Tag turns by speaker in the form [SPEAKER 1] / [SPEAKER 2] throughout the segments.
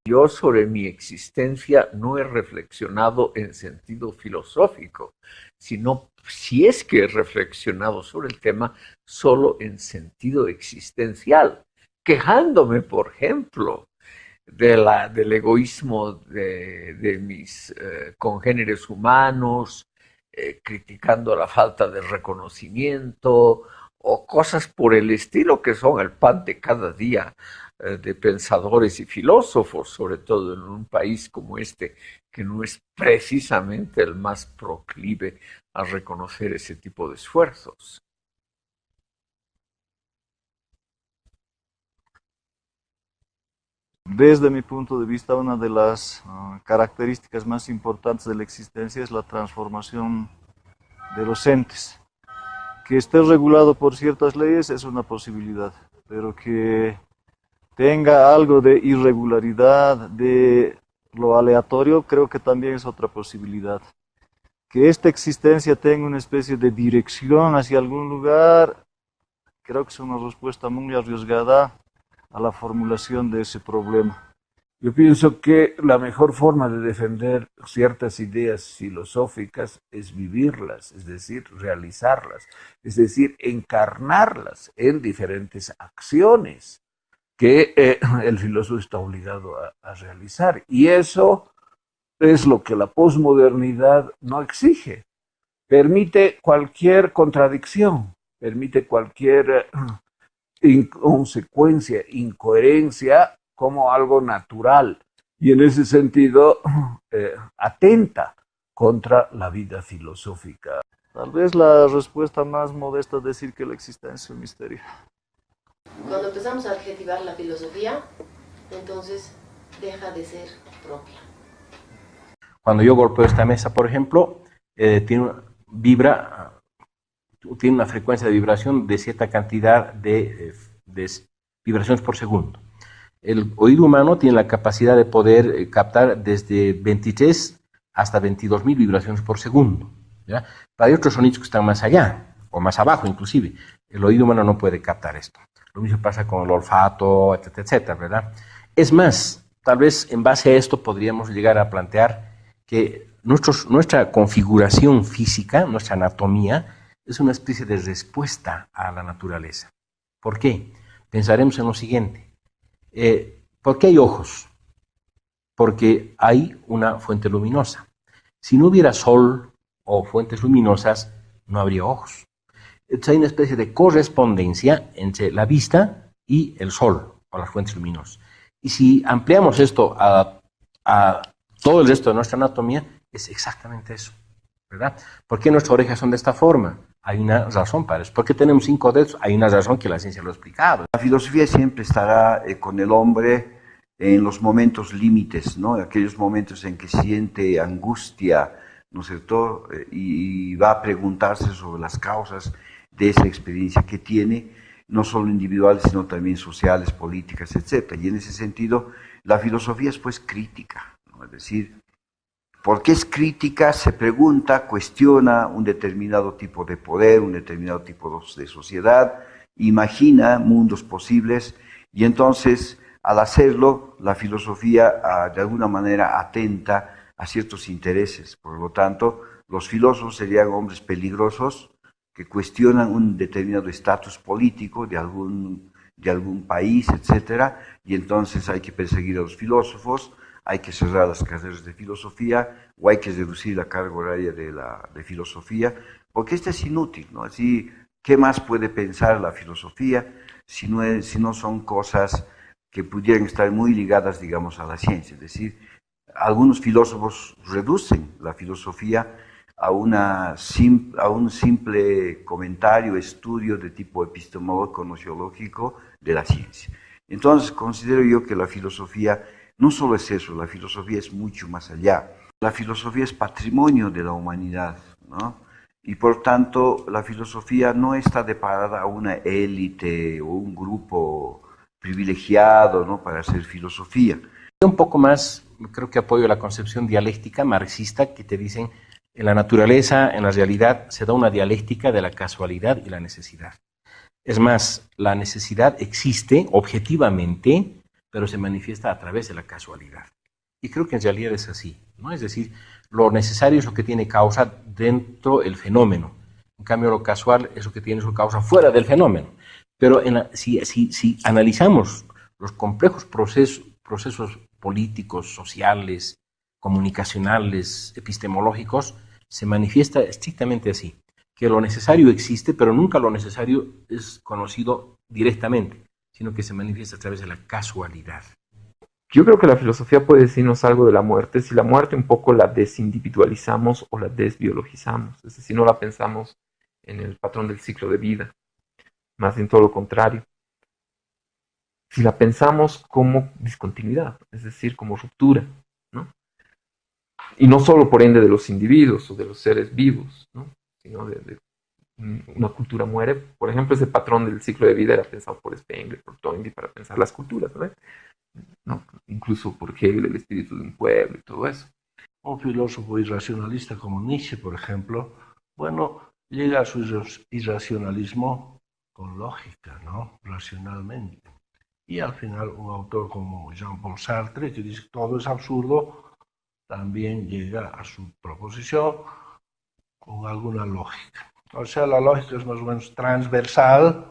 [SPEAKER 1] Yo sobre mi existencia no he reflexionado en sentido filosófico, sino si es que he reflexionado sobre el tema solo en sentido existencial, quejándome, por ejemplo, del egoísmo de mis congéneres humanos, criticando la falta de reconocimiento o cosas por el estilo que son el pan de cada día de pensadores y filósofos, sobre todo en un país como este, que no es precisamente el más proclive a reconocer ese tipo de esfuerzos.
[SPEAKER 2] Desde mi punto de vista, una de las características más importantes de la existencia es la transformación de los entes. Que esté regulado por ciertas leyes es una posibilidad, pero que tenga algo de irregularidad, de lo aleatorio, creo que también es otra posibilidad. Que esta existencia tenga una especie de dirección hacia algún lugar, creo que es una respuesta muy arriesgada a la formulación de ese problema.
[SPEAKER 3] Yo pienso que la mejor forma de defender ciertas ideas filosóficas es vivirlas, es decir, realizarlas, es decir, encarnarlas en diferentes acciones que el filósofo está obligado a realizar. Y eso es lo que la posmodernidad no exige. Permite cualquier contradicción, permite cualquier inconsecuencia, incoherencia como algo natural. Y en ese sentido, atenta contra la vida filosófica.
[SPEAKER 2] Tal vez la respuesta más modesta es decir que la existencia es un misterio.
[SPEAKER 4] Cuando empezamos a adjetivar la filosofía, entonces deja de ser propia.
[SPEAKER 5] Cuando yo golpeo esta mesa, por ejemplo, vibra, tiene una frecuencia de vibración de cierta cantidad de vibraciones por segundo. El oído humano tiene la capacidad de poder captar desde 23 hasta 22.000 vibraciones por segundo, ¿ya? Pero hay otros sonidos que están más allá, o más abajo inclusive. El oído humano no puede captar esto. Lo mismo pasa con el olfato, etcétera, etcétera, ¿verdad? Es más, tal vez en base a esto podríamos llegar a plantear que nuestra configuración física, nuestra anatomía, es una especie de respuesta a la naturaleza. ¿Por qué? Pensaremos en lo siguiente. ¿Por qué hay ojos? Porque hay una fuente luminosa. Si no hubiera sol o fuentes luminosas, no habría ojos. Entonces hay una especie de correspondencia entre la vista y el sol o las fuentes luminosas. Y si ampliamos esto a todo el resto de nuestra anatomía, es exactamente eso, ¿verdad? ¿Por qué nuestras orejas son de esta forma? Hay una razón para eso. ¿Por qué tenemos 5 dedos? Hay una razón que la ciencia lo ha explicado.
[SPEAKER 6] La filosofía siempre estará con el hombre en los momentos límites, ¿no? Aquellos momentos en que siente angustia, ¿no es cierto? Y va a preguntarse sobre las causas de esa experiencia que tiene, no solo individuales, sino también sociales, políticas, etc. Y en ese sentido, la filosofía es pues crítica, ¿no? Es decir, ¿por qué es crítica? Se pregunta, cuestiona un determinado tipo de poder, un determinado tipo de sociedad, imagina mundos posibles y entonces al hacerlo la filosofía de alguna manera atenta a ciertos intereses. Por lo tanto, los filósofos serían hombres peligrosos que cuestionan un determinado estatus político de algún país, etcétera, y entonces hay que perseguir a los filósofos, hay que cerrar las carreras de filosofía o hay que reducir la carga horaria de filosofía, porque esto es inútil, ¿no? Así, ¿qué más puede pensar la filosofía si no son cosas que pudieran estar muy ligadas, digamos, a la ciencia? Es decir, algunos filósofos reducen la filosofía a un simple comentario, estudio de tipo epistemológico, nociológico de la ciencia. Entonces, considero yo que la filosofía no solo es eso, la filosofía es mucho más allá. La filosofía es patrimonio de la humanidad, ¿no? Y por tanto, la filosofía no está deparada a una élite o un grupo privilegiado, ¿no?, para hacer filosofía.
[SPEAKER 5] Un poco más, creo que apoyo la concepción dialéctica marxista que te dicen en la naturaleza, en la realidad, se da una dialéctica de la casualidad y la necesidad. Es más, la necesidad existe objetivamente pero se manifiesta a través de la casualidad. Y creo que en realidad es así, ¿no? Es decir, lo necesario es lo que tiene causa dentro del fenómeno. En cambio, lo casual es lo que tiene su causa fuera del fenómeno. Pero si analizamos los complejos procesos políticos, sociales, comunicacionales, epistemológicos, se manifiesta estrictamente así, que lo necesario existe, pero nunca lo necesario es conocido directamente, sino que se manifiesta a través de la casualidad.
[SPEAKER 7] Yo creo que la filosofía puede decirnos algo de la muerte si la muerte un poco la desindividualizamos o la desbiologizamos, es decir, no la pensamos en el patrón del ciclo de vida, más bien todo lo contrario. Si la pensamos como discontinuidad, es decir, como ruptura, ¿no? Y no solo por ende de los individuos o de los seres vivos, ¿no? Sino de una cultura muere. Por ejemplo, ese patrón del ciclo de vida era pensado por Spengler, por Toynbee para pensar las culturas, ¿no? Incluso por Hegel, el espíritu de un pueblo y todo eso.
[SPEAKER 8] Un filósofo irracionalista como Nietzsche, por ejemplo, bueno, llega a su irracionalismo con lógica, ¿no? Racionalmente. Y al final un autor como Jean-Paul Sartre, que dice que todo es absurdo, también llega a su proposición con alguna lógica. O sea, la lógica es más o menos transversal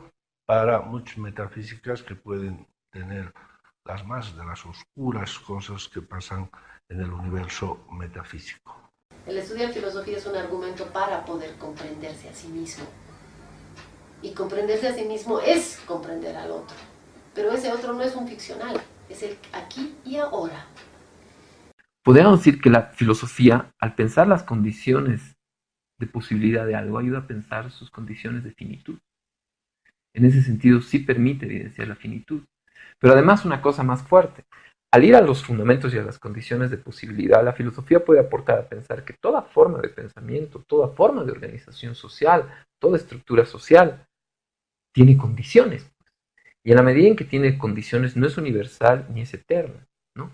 [SPEAKER 8] para muchas metafísicas que pueden tener las más de las oscuras cosas que pasan en el universo metafísico.
[SPEAKER 4] El estudio de filosofía es un argumento para poder comprenderse a sí mismo. Y comprenderse a sí mismo es comprender al otro. Pero ese otro no es un ficcional, es el aquí y ahora.
[SPEAKER 7] Podríamos decir que la filosofía, al pensar las condiciones de posibilidad de algo, ayuda a pensar sus condiciones de finitud. En ese sentido, sí permite evidenciar la finitud. Pero además, una cosa más fuerte. Al ir a los fundamentos y a las condiciones de posibilidad, la filosofía puede aportar a pensar que toda forma de pensamiento, toda forma de organización social, toda estructura social, tiene condiciones. Y en la medida en que tiene condiciones, no es universal ni es eterna, ¿no?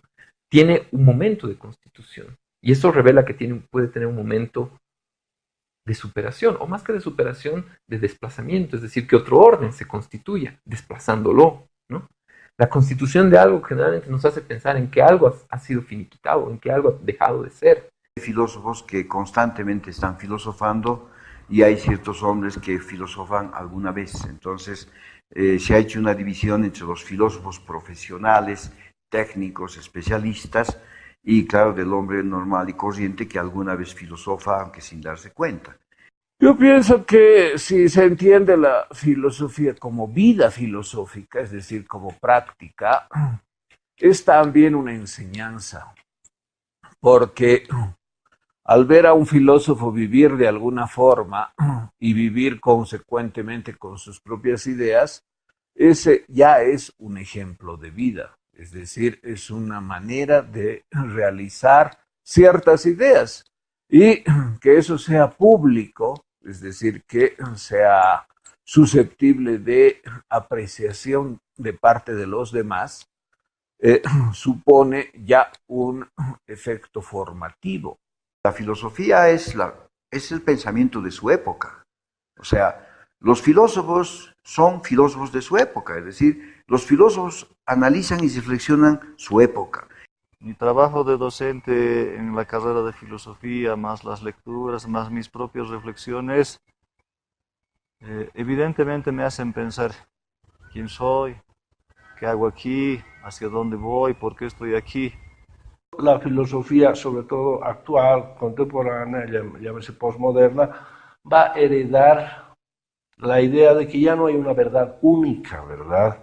[SPEAKER 7] Tiene un momento de constitución. Y eso revela que puede tener un momento de superación, o más que de superación, de desplazamiento, es decir, que otro orden se constituya, desplazándolo, ¿no? La constitución de algo generalmente nos hace pensar en que algo ha sido finiquitado, en que algo ha dejado de ser.
[SPEAKER 6] Hay filósofos que constantemente están filosofando y hay ciertos hombres que filosofan alguna vez. Entonces, se ha hecho una división entre los filósofos profesionales, técnicos, especialistas, y claro, del hombre normal y corriente que alguna vez filosofa, aunque sin darse cuenta.
[SPEAKER 3] Yo pienso que si se entiende la filosofía como vida filosófica, es decir, como práctica, es también una enseñanza, porque al ver a un filósofo vivir de alguna forma y vivir consecuentemente con sus propias ideas, ese ya es un ejemplo de vida, es decir, es una manera de realizar ciertas ideas y que eso sea público, es decir, que sea susceptible de apreciación de parte de los demás, supone ya un efecto formativo.
[SPEAKER 6] La filosofía es el pensamiento de su época. O sea, los filósofos son filósofos de su época, es decir, los filósofos analizan y reflexionan su época.
[SPEAKER 2] Mi trabajo de docente en la carrera de filosofía, más las lecturas, más mis propias reflexiones, evidentemente me hacen pensar quién soy, qué hago aquí, hacia dónde voy, por qué estoy aquí.
[SPEAKER 8] La filosofía, sobre todo actual, contemporánea, llámese postmoderna, va a heredar la idea de que ya no hay una verdad única, ¿verdad?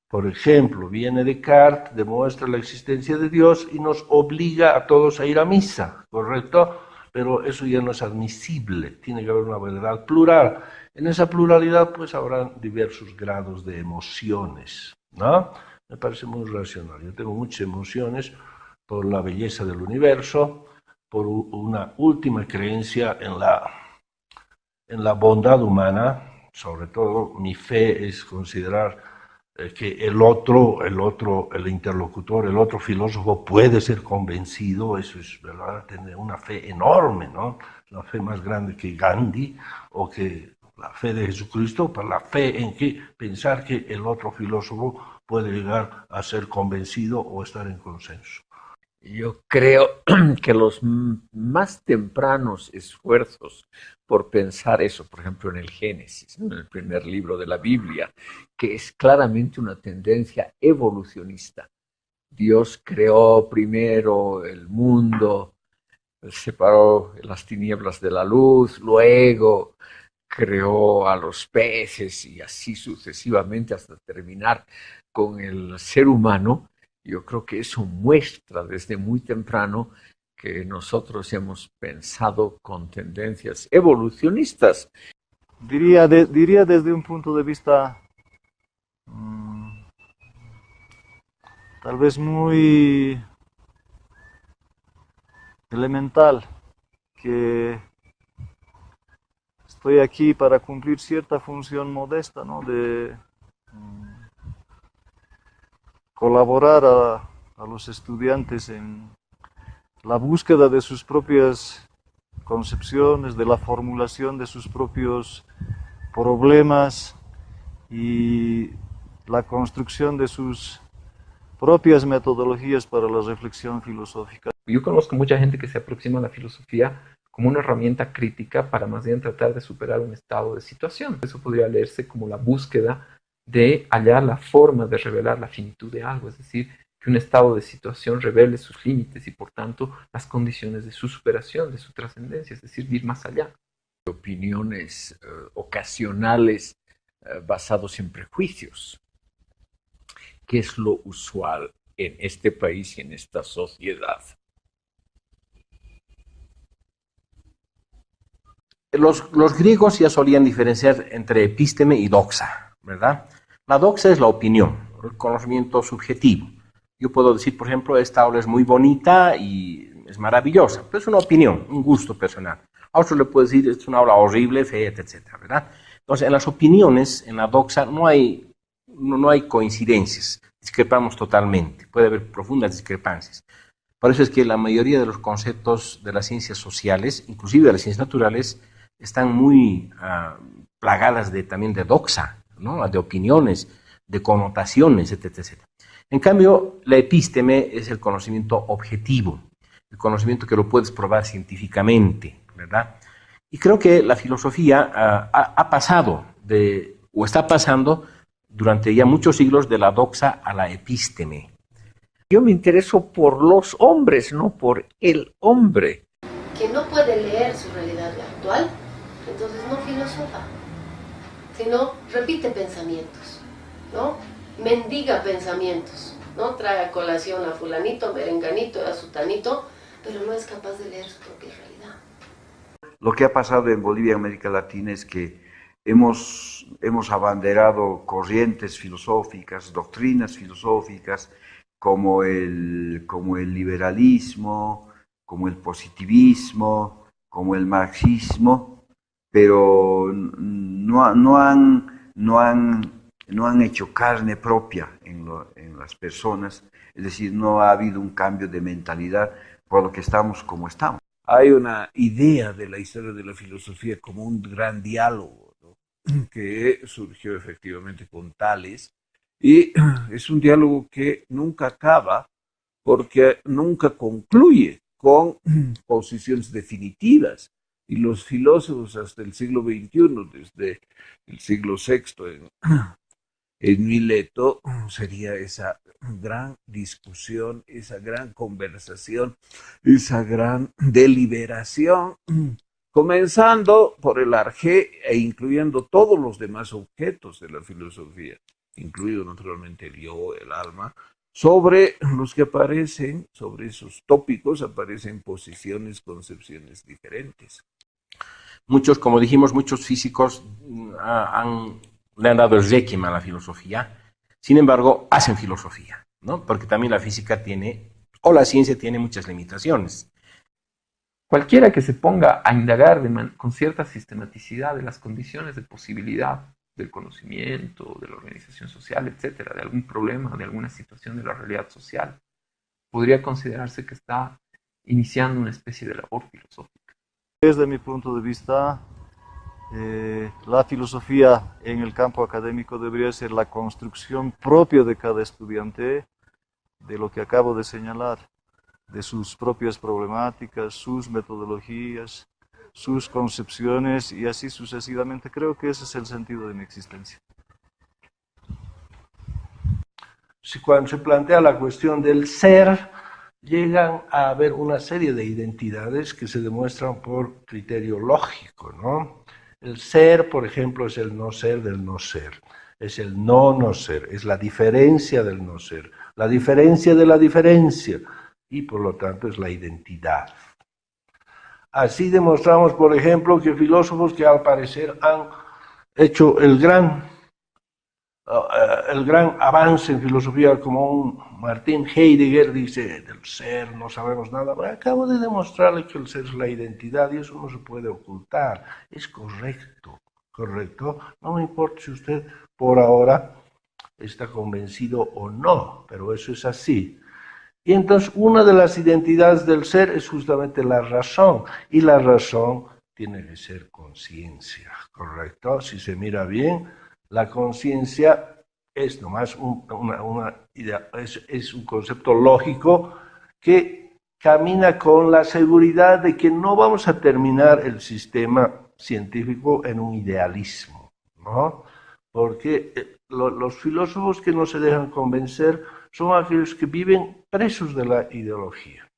[SPEAKER 8] Por ejemplo, viene Descartes, demuestra la existencia de Dios y nos obliga a todos a ir a misa, ¿correcto? Pero eso ya no es admisible, tiene que haber una verdad plural. En esa pluralidad pues habrán diversos grados de emociones, ¿no? Me parece muy racional. Yo tengo muchas emociones por la belleza del universo, por una última creencia en la bondad humana. Sobre todo mi fe es considerar que el interlocutor, el otro filósofo puede ser convencido. Eso es, ¿verdad?, tener una fe enorme, ¿no? La fe más grande que Gandhi o que la fe de Jesucristo, para la fe en que pensar que el otro filósofo puede llegar a ser convencido o estar en consenso.
[SPEAKER 1] Yo creo que los más tempranos esfuerzos por pensar eso, por ejemplo en el Génesis, ¿no? En el primer libro de la Biblia, que es claramente una tendencia evolucionista. Dios creó primero el mundo, separó las tinieblas de la luz, luego creó a los peces y así sucesivamente hasta terminar con el ser humano. Yo creo que eso muestra desde muy temprano que nosotros hemos pensado con tendencias evolucionistas.
[SPEAKER 2] Diría desde un punto de vista tal vez muy elemental, que estoy aquí para cumplir cierta función modesta, ¿no? De colaborar a los estudiantes en la búsqueda de sus propias concepciones, de la formulación de sus propios problemas y la construcción de sus propias metodologías para la reflexión filosófica.
[SPEAKER 7] Yo conozco mucha gente que se aproxima a la filosofía como una herramienta crítica para más bien tratar de superar un estado de situación. Eso podría leerse como la búsqueda de hallar la forma de revelar la finitud de algo, es decir, que un estado de situación revele sus límites y por tanto las condiciones de su superación, de su trascendencia, es decir, de ir más allá.
[SPEAKER 1] Opiniones ocasionales basados en prejuicios, que es lo usual en este país y en esta sociedad.
[SPEAKER 5] Los griegos ya solían diferenciar entre epísteme y doxa, ¿verdad? La doxa es la opinión, el conocimiento subjetivo. Yo puedo decir, por ejemplo, esta aula es muy bonita y es maravillosa, pero es una opinión, un gusto personal. A otro le puedo decir, es una aula horrible, fea, etcétera, ¿verdad? Entonces, en las opiniones, en la doxa, no hay coincidencias, discrepamos totalmente, puede haber profundas discrepancias. Por eso es que la mayoría de los conceptos de las ciencias sociales, inclusive de las ciencias naturales, están muy plagadas también de doxa, ¿no? De opiniones, de connotaciones, etcétera, etcétera. En cambio, la epísteme es el conocimiento objetivo, el conocimiento que lo puedes probar científicamente, ¿verdad? Y creo que la filosofía ha pasado o está pasando durante ya muchos siglos de la doxa a la epísteme.
[SPEAKER 1] Yo me intereso por los hombres, no por el hombre.
[SPEAKER 4] Que no puede leer su realidad actual, entonces no filosofa, sino repite pensamientos, ¿no? Mendiga pensamientos, ¿no? Trae a colación a fulanito, a merenganito, a sutanito, pero no es capaz de leer su propia realidad.
[SPEAKER 6] Lo que ha pasado en Bolivia y América Latina es que hemos abanderado corrientes filosóficas, doctrinas filosóficas, como el liberalismo, como el positivismo, como el marxismo, pero no han hecho carne propia en las personas, es decir, no ha habido un cambio de mentalidad por lo que estamos como estamos.
[SPEAKER 3] Hay una idea de la historia de la filosofía como un gran diálogo, ¿no? Que surgió efectivamente con Tales, y es un diálogo que nunca acaba porque nunca concluye con posiciones definitivas. Y los filósofos hasta el siglo XXI, desde el siglo VI en Mileto, sería esa gran discusión, esa gran conversación, esa gran deliberación, comenzando por el arjé e incluyendo todos los demás objetos de la filosofía, incluido naturalmente el yo, el alma, sobre los que aparecen, sobre esos tópicos aparecen posiciones, concepciones diferentes.
[SPEAKER 5] Muchos, como dijimos, muchos físicos le han dado el requiem a la filosofía, sin embargo, hacen filosofía, ¿no? Porque también la física o la ciencia tiene muchas limitaciones.
[SPEAKER 7] Cualquiera que se ponga a indagar con cierta sistematicidad de las condiciones de posibilidad del conocimiento, de la organización social, etcétera, de algún problema, de alguna situación de la realidad social, podría considerarse que está iniciando una especie de labor filosófica.
[SPEAKER 2] Desde mi punto de vista, La filosofía en el campo académico debería ser la construcción propia de cada estudiante de lo que acabo de señalar, de sus propias problemáticas, sus metodologías, sus concepciones y así sucesivamente. Creo que ese es el sentido de mi existencia.
[SPEAKER 8] Si cuando se plantea la cuestión del ser, llegan a haber una serie de identidades que se demuestran por criterio lógico, ¿no? El ser, por ejemplo, es el no ser del no ser, es el no no ser, es la diferencia del no ser, la diferencia de la diferencia, y por lo tanto es la identidad. Así demostramos, por ejemplo, que filósofos que al parecer han hecho el gran avance en filosofía, como un Martin Heidegger dice, del ser no sabemos nada. Bueno, acabo de demostrarle que el ser es la identidad y eso no se puede ocultar. Es correcto, correcto. No me importa si usted por ahora está convencido o no, pero eso es así. Y entonces una de las identidades del ser es justamente la razón, y la razón tiene que ser conciencia, ¿correcto? Si se mira bien, la conciencia es nomás una idea, es un concepto lógico que camina con la seguridad de que no vamos a terminar el sistema científico en un idealismo, ¿no? Porque los filósofos que no se dejan convencer son aquellos que viven presos de la ideología.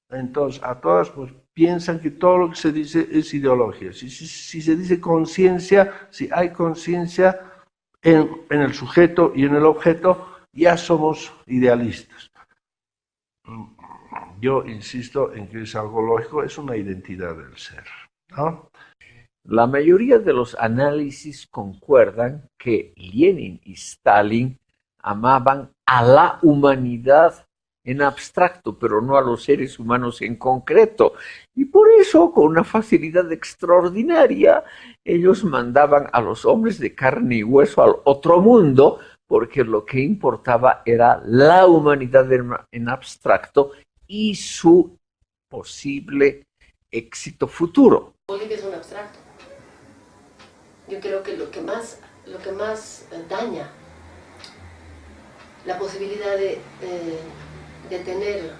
[SPEAKER 8] Entonces, a todas pues piensan que todo lo que se dice es ideología. Si se dice conciencia, si hay conciencia en el sujeto y en el objeto, ya somos idealistas. Yo insisto en que es algo lógico, es una identidad del ser, ¿no?
[SPEAKER 1] La mayoría de los análisis concuerdan que Lenin y Stalin amaban a la humanidad en abstracto, pero no a los seres humanos en concreto. Y por eso, con una facilidad extraordinaria, ellos mandaban a los hombres de carne y hueso al otro mundo, porque lo que importaba era la humanidad en abstracto y su posible éxito futuro.
[SPEAKER 4] Bolivia es un abstracto. Yo creo que lo que más daña la posibilidad de tener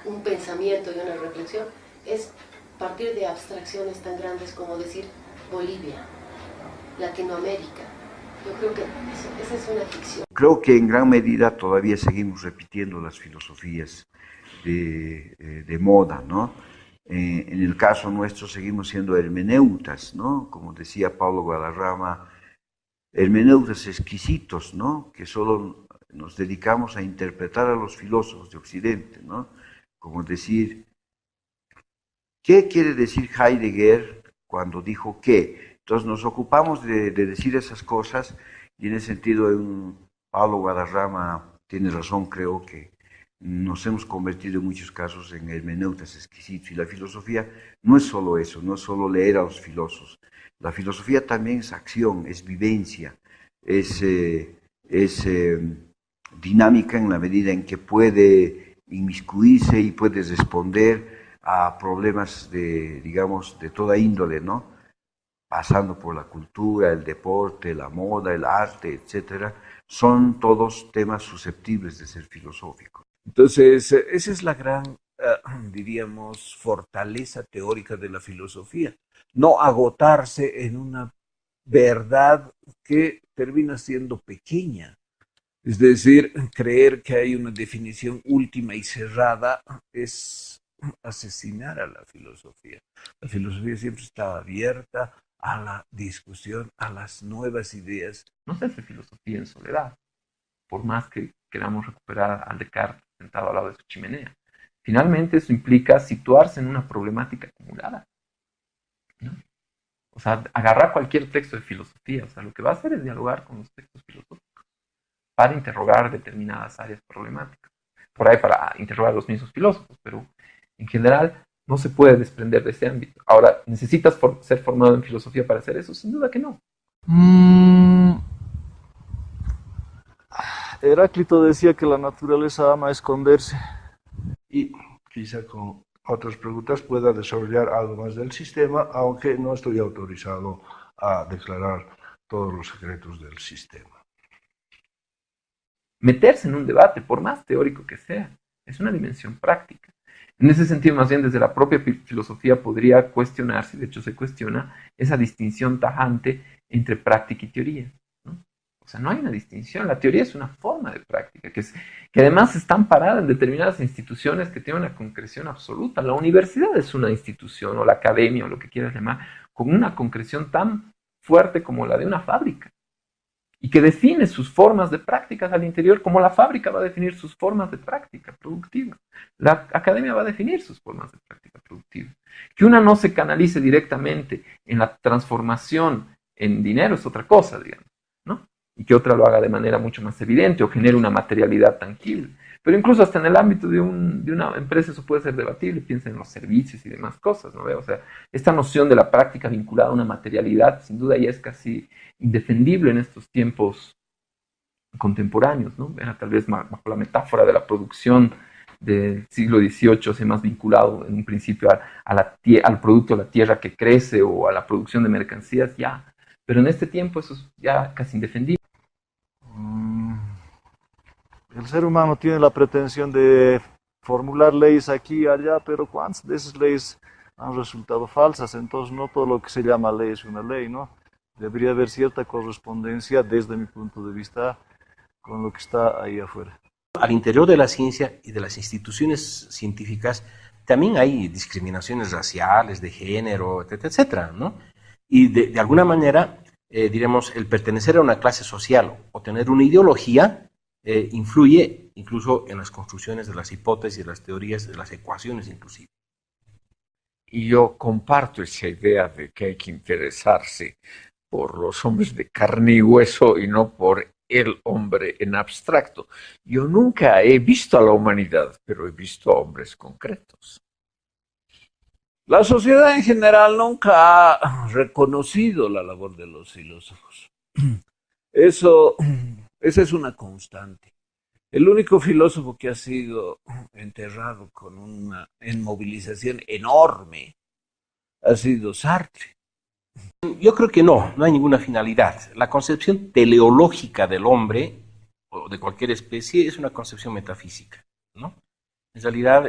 [SPEAKER 4] un pensamiento y una reflexión es partir de abstracciones tan grandes como decir Bolivia, Latinoamérica. Yo creo que esa es una ficción.
[SPEAKER 6] Creo que en gran medida todavía seguimos repitiendo las filosofías de moda, ¿no? En el caso nuestro seguimos siendo hermeneutas, ¿no? Como decía Pablo Guadarrama, hermeneutas exquisitos, ¿no? Que solo nos dedicamos a interpretar a los filósofos de Occidente, ¿no? Como decir, ¿qué quiere decir Heidegger cuando dijo qué? Entonces nos ocupamos de decir esas cosas y en ese sentido Pablo Guadarrama tiene razón, creo que nos hemos convertido en muchos casos en hermeneutas exquisitos y la filosofía no es solo eso, no es solo leer a los filósofos. La filosofía también es acción, es vivencia, es dinámica en la medida en que puede inmiscuirse y puede responder a problemas digamos, de toda índole, ¿no? Pasando por la cultura, el deporte, la moda, el arte, etcétera, son todos temas susceptibles de ser filosóficos.
[SPEAKER 3] Entonces, esa es la gran, diríamos, fortaleza teórica de la filosofía. No agotarse en una verdad que termina siendo pequeña. Es decir, creer que hay una definición última y cerrada es asesinar a la filosofía. La filosofía siempre está abierta a la discusión, a las nuevas ideas.
[SPEAKER 7] No se hace filosofía en soledad, por más que queramos recuperar al Descartes sentado al lado de su chimenea. Finalmente eso implica situarse en una problemática acumulada, ¿no? O sea, agarrar cualquier texto de filosofía, o sea, lo que va a hacer es dialogar con los textos filosóficos para interrogar determinadas áreas problemáticas. Por ahí para interrogar a los mismos filósofos, pero en general no se puede desprender de ese ámbito. Ahora, ¿necesitas ser formado en filosofía para hacer eso? Sin duda que no.
[SPEAKER 2] Heráclito decía que la naturaleza ama esconderse.
[SPEAKER 8] Y quizá con otras preguntas, pueda desarrollar algo más del sistema, aunque no estoy autorizado a declarar todos los secretos del sistema.
[SPEAKER 7] Meterse en un debate, por más teórico que sea, es una dimensión práctica. En ese sentido, más bien desde la propia filosofía podría cuestionarse, de hecho se cuestiona, esa distinción tajante entre práctica y teoría, ¿no? O sea, no hay una distinción, la teoría es una forma de práctica, que además está amparada en determinadas instituciones que tienen una concreción absoluta. La universidad es una institución, o la academia, o lo que quieras llamar, con una concreción tan fuerte como la de una fábrica, y que define sus formas de prácticas al interior, como la fábrica va a definir sus formas de práctica productiva. La academia va a definir sus formas de práctica productiva. Que una no se canalice directamente en la transformación en dinero es otra cosa, digamos, ¿no? Y que otra lo haga de manera mucho más evidente o genere una materialidad tangible. Pero incluso hasta en el ámbito de una empresa eso puede ser debatible, piensa en los servicios y demás cosas, ¿no? O sea, esta noción de la práctica vinculada a una materialidad, sin duda ya es casi indefendible en estos tiempos contemporáneos, ¿no? Era tal vez bajo la metáfora de la producción del siglo XVIII, se más vinculado en un principio al producto de la tierra que crece o a la producción de mercancías, ya. Pero en este tiempo eso es ya casi indefendible.
[SPEAKER 2] El ser humano tiene la pretensión de formular leyes aquí y allá, pero ¿cuántas de esas leyes han resultado falsas? Entonces no todo lo que se llama ley es una ley, ¿no? Debería haber cierta correspondencia desde mi punto de vista con lo que está ahí afuera.
[SPEAKER 5] Al interior de la ciencia y de las instituciones científicas también hay discriminaciones raciales, de género, etcétera, etcétera, ¿no? Y de alguna manera, diremos, el pertenecer a una clase social o tener una ideología influye incluso en las construcciones de las hipótesis, de las teorías, de las ecuaciones inclusive.
[SPEAKER 1] Y yo comparto esa idea de que hay que interesarse por los hombres de carne y hueso y no por el hombre en abstracto. Yo nunca he visto a la humanidad, pero he visto a hombres concretos.
[SPEAKER 3] La sociedad en general nunca ha reconocido la labor de los filósofos. Esa es una constante. El único filósofo que ha sido enterrado con una inmovilización enorme ha sido Sartre.
[SPEAKER 5] Yo creo que no hay ninguna finalidad. La concepción teleológica del hombre o de cualquier especie es una concepción metafísica, ¿no? En realidad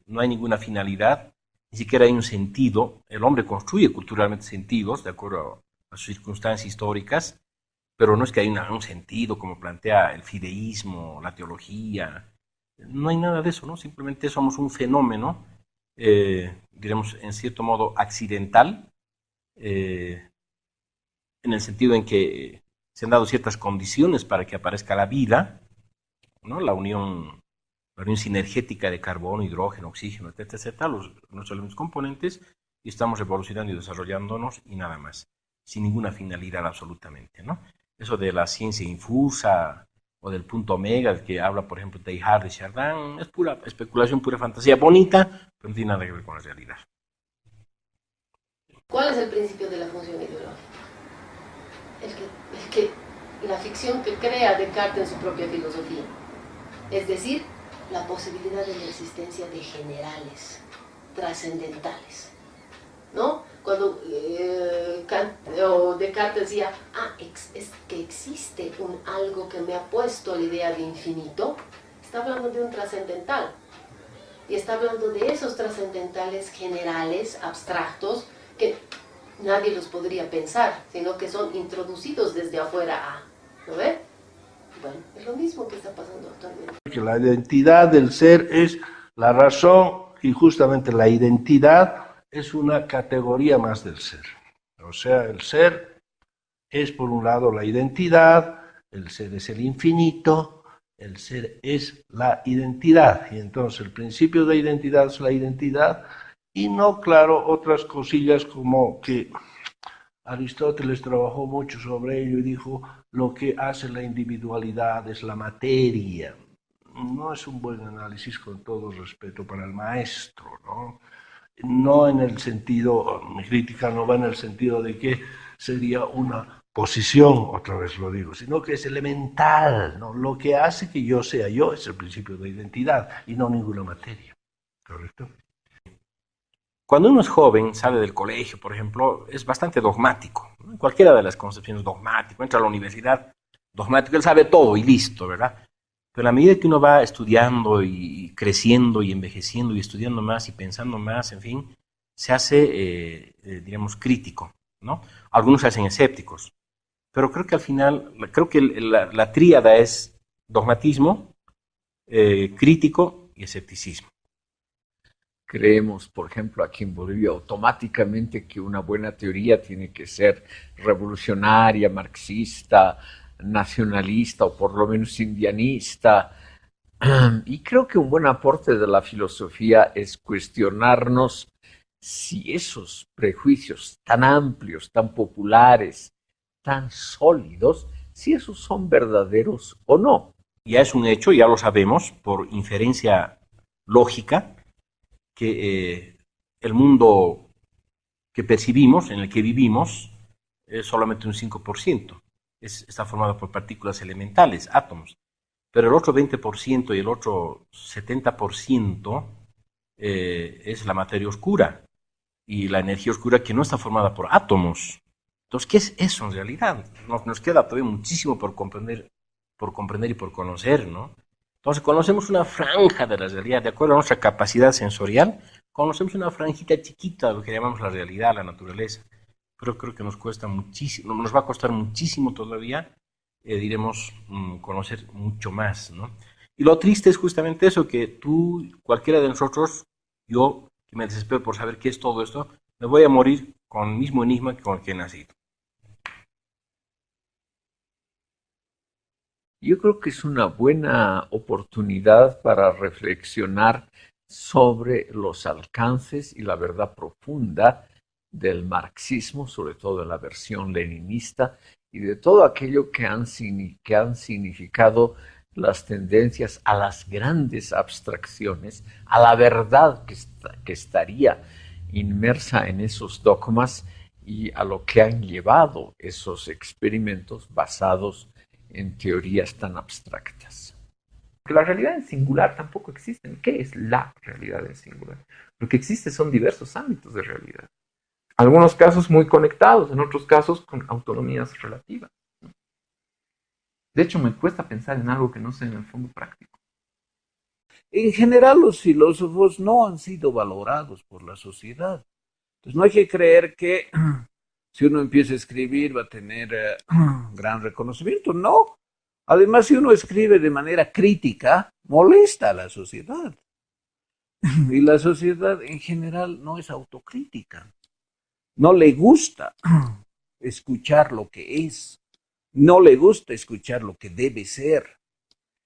[SPEAKER 5] no hay ninguna finalidad, ni siquiera hay un sentido. El hombre construye culturalmente sentidos de acuerdo a sus circunstancias históricas, pero no es que haya un sentido como plantea el fideísmo, la teología. No hay nada de eso, ¿no? Simplemente somos un fenómeno, diremos, en cierto modo accidental, en el sentido en que se han dado ciertas condiciones para que aparezca la vida, ¿no? La unión sinergética de carbono, hidrógeno, oxígeno, etcétera, etcétera, nuestros elementos componentes, y estamos evolucionando y desarrollándonos y nada más, sin ninguna finalidad absolutamente, ¿no? Eso de la ciencia infusa o del punto omega, del que habla, por ejemplo, Teilhard de Chardin, es pura especulación, pura fantasía bonita, pero no tiene nada que ver con la realidad.
[SPEAKER 4] ¿Cuál es el principio de la función ideológica? La ficción que crea Descartes en su propia filosofía. Es decir, la posibilidad de la existencia de generales, trascendentales, ¿no? Cuando Descartes decía, es que existe algo que me ha puesto la idea de infinito, está hablando de un trascendental. Y está hablando de esos trascendentales generales, abstractos, que nadie los podría pensar, sino que son introducidos desde afuera a, ¿no ve? Bueno, es lo mismo que está pasando actualmente.
[SPEAKER 8] Que la identidad del ser es la razón y justamente la identidad es una categoría más del ser. O sea, el ser es por un lado la identidad, el ser es el infinito, el ser es la identidad. Y entonces el principio de identidad es la identidad y no, claro, otras cosillas como que Aristóteles trabajó mucho sobre ello y dijo, lo que hace la individualidad es la materia. No es un buen análisis, con todo respeto para el maestro, ¿no? No en el sentido, mi crítica no va en el sentido de que sería una posición, otra vez lo digo, sino que es elemental, ¿no? Lo que hace que yo sea yo es el principio de identidad y no ninguna materia, ¿correcto?
[SPEAKER 5] Cuando uno es joven, sale del colegio, por ejemplo, es bastante dogmático, ¿no? En cualquiera de las concepciones dogmático, entra a la universidad, dogmático, él sabe todo y listo, ¿verdad? Pero a medida que uno va estudiando y creciendo y envejeciendo y estudiando más y pensando más, en fin, se hace, digamos, crítico, ¿no? Algunos se hacen escépticos, pero creo que al final, creo que la tríada es dogmatismo, crítico y escepticismo.
[SPEAKER 1] Creemos, por ejemplo, aquí en Bolivia, automáticamente que una buena teoría tiene que ser revolucionaria, marxista, nacionalista o por lo menos indianista. Y creo que un buen aporte de la filosofía es cuestionarnos si esos prejuicios tan amplios, tan populares, tan sólidos, si esos son verdaderos o no.
[SPEAKER 5] Ya es un hecho, ya lo sabemos, por inferencia lógica, que el mundo que percibimos, en el que vivimos, es solamente un 5%. Está formado por partículas elementales, átomos. Pero el otro 20% y el otro 70% es la materia oscura y la energía oscura que no está formada por átomos. Entonces, ¿qué es eso en realidad? Nos queda todavía muchísimo por comprender y por conocer, ¿no? Entonces, conocemos una franja de la realidad, de acuerdo a nuestra capacidad sensorial, conocemos una franjita chiquita de lo que llamamos la realidad, la naturaleza. Pero creo que nos cuesta muchísimo, nos va a costar muchísimo todavía, diremos, conocer mucho más, ¿no? Y lo triste es justamente eso, que tú, cualquiera de nosotros, yo, que me desespero por saber qué es todo esto, me voy a morir con el mismo enigma con el que he nacido.
[SPEAKER 1] Yo creo que es una buena oportunidad para reflexionar sobre los alcances y la verdad profunda del marxismo, sobre todo en la versión leninista, y de todo aquello que han significado las tendencias a las grandes abstracciones, a la verdad que estaría inmersa en esos dogmas y a lo que han llevado esos experimentos basados en teorías tan abstractas.
[SPEAKER 7] Que la realidad en singular tampoco existe. ¿Qué es la realidad en singular? Lo que existe son diversos ámbitos de realidad. Algunos casos muy conectados, en otros casos con autonomías relativas. De hecho, me cuesta pensar en algo que no sea en el fondo práctico.
[SPEAKER 3] En general, los filósofos no han sido valorados por la sociedad. Entonces, no hay que creer que si uno empieza a escribir va a tener gran reconocimiento. No. Además, si uno escribe de manera crítica, molesta a la sociedad. Y la sociedad en general no es autocrítica. No le gusta escuchar lo que es. No le gusta escuchar lo que debe ser.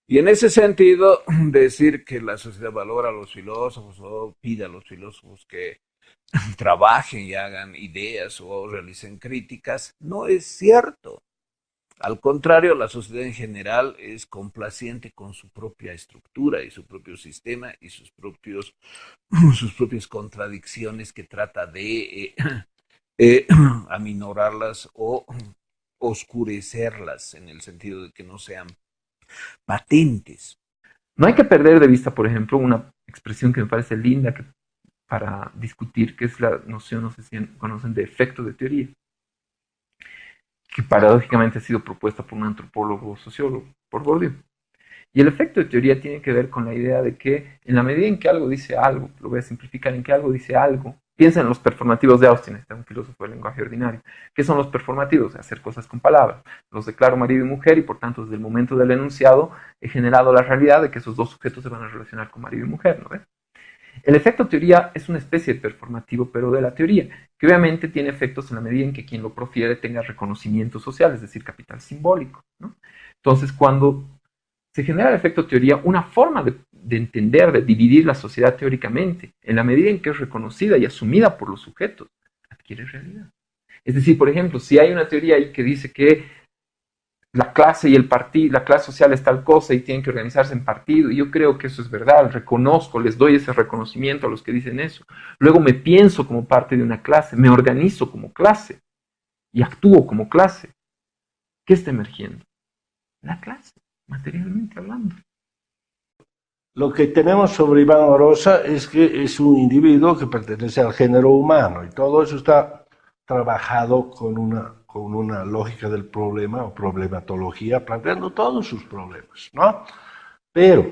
[SPEAKER 3] Y en ese sentido, decir que la sociedad valora a los filósofos o pide a los filósofos que trabajen y hagan ideas o realicen críticas, no es cierto. Al contrario, la sociedad en general es complaciente con su propia estructura y su propio sistema y sus propias contradicciones que trata de aminorarlas o oscurecerlas en el sentido de que no sean patentes.
[SPEAKER 7] No hay que perder de vista, por ejemplo, una expresión que me parece linda para discutir, que es la noción, no sé si conocen, de efecto de teoría, que paradójicamente ha sido propuesta por un antropólogo sociólogo, por Bourdieu. Y el efecto de teoría tiene que ver con la idea de que en la medida en que algo dice algo, lo voy a simplificar, en que algo dice algo, piensa en los performativos de Austin, este es un filósofo del lenguaje ordinario. ¿Qué son los performativos? Hacer cosas con palabras. Los declaro marido y mujer y por tanto desde el momento del enunciado he generado la realidad de que esos dos sujetos se van a relacionar con marido y mujer, ¿no ves? El efecto teoría es una especie de performativo, pero de la teoría, que obviamente tiene efectos en la medida en que quien lo profiere tenga reconocimiento social, es decir, capital simbólico, ¿no? Entonces, cuando se genera el efecto teoría, una forma de entender, de dividir la sociedad teóricamente, en la medida en que es reconocida y asumida por los sujetos, adquiere realidad. Es decir, por ejemplo, si hay una teoría ahí que dice que la clase y el partido, la clase social es tal cosa y tienen que organizarse en partido, y yo creo que eso es verdad, reconozco, les doy ese reconocimiento a los que dicen eso. Luego me pienso como parte de una clase, me organizo como clase y actúo como clase. ¿Qué está emergiendo? La clase, materialmente hablando.
[SPEAKER 8] Lo que tenemos sobre Iván Orosa es que es un individuo que pertenece al género humano y todo eso está trabajado con una lógica del problema o problematología, planteando todos sus problemas, ¿no? Pero,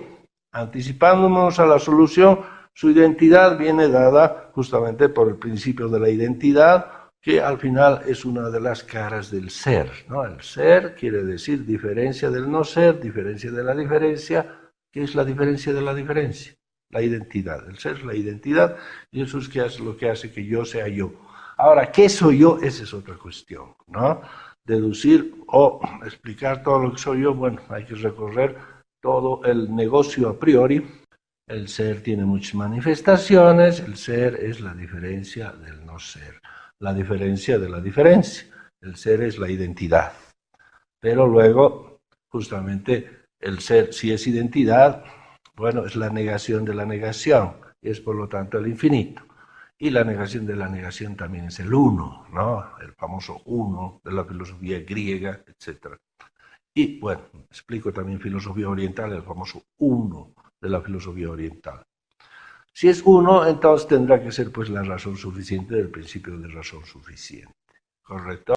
[SPEAKER 8] anticipándonos a la solución, su identidad viene dada justamente por el principio de la identidad, que al final es una de las caras del ser, ¿no? El ser quiere decir diferencia del no ser, diferencia de la diferencia. ¿Qué es la diferencia de la diferencia? La identidad. El ser es la identidad y eso es lo que hace que yo sea yo. Ahora, ¿qué soy yo? Esa es otra cuestión, ¿no? Deducir o explicar todo lo que soy yo, bueno, hay que recorrer todo el negocio a priori. El ser tiene muchas manifestaciones, el ser es la diferencia del no ser, la diferencia de la diferencia. El ser es la identidad. Pero luego, justamente, el ser, si es identidad, bueno, es la negación de la negación, y es por lo tanto el infinito. Y la negación de la negación también es el uno, ¿no? El famoso uno de la filosofía griega, etc. Y bueno, explico también filosofía oriental, el famoso uno de la filosofía oriental. Si es uno, entonces tendrá que ser pues la razón suficiente del principio de razón suficiente, ¿correcto?